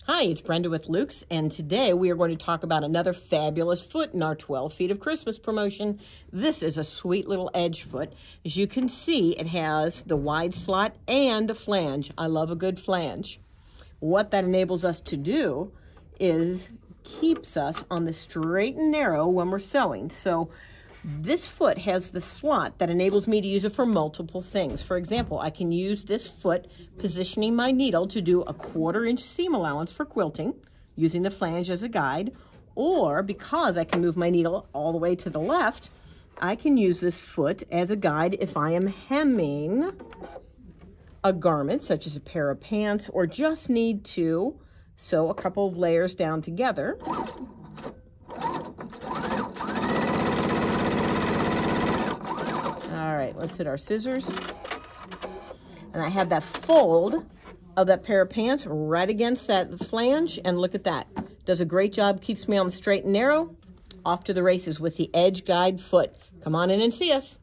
Hi, it's Brenda with Luke's, and today we are going to talk about another fabulous foot in our 12 Feet of Christmas promotion. This is a sweet little edge foot. As you can see, it has the wide slot and a flange. I love a good flange. What that enables us to do is keeps us on the straight and narrow when we're sewing. So this foot has the slot that enables me to use it for multiple things. For example, I can use this foot positioning my needle to do a 1/4 inch seam allowance for quilting, using the flange as a guide, or because I can move my needle all the way to the left, I can use this foot as a guide if I am hemming a garment, such as a pair of pants, or just need to sew a couple of layers down together. All right, let's hit our scissors. And I have that fold of that pair of pants right against that flange, and look at that. Does a great job, keeps me on the straight and narrow. Off to the races with the edge guide foot. Come on in and see us.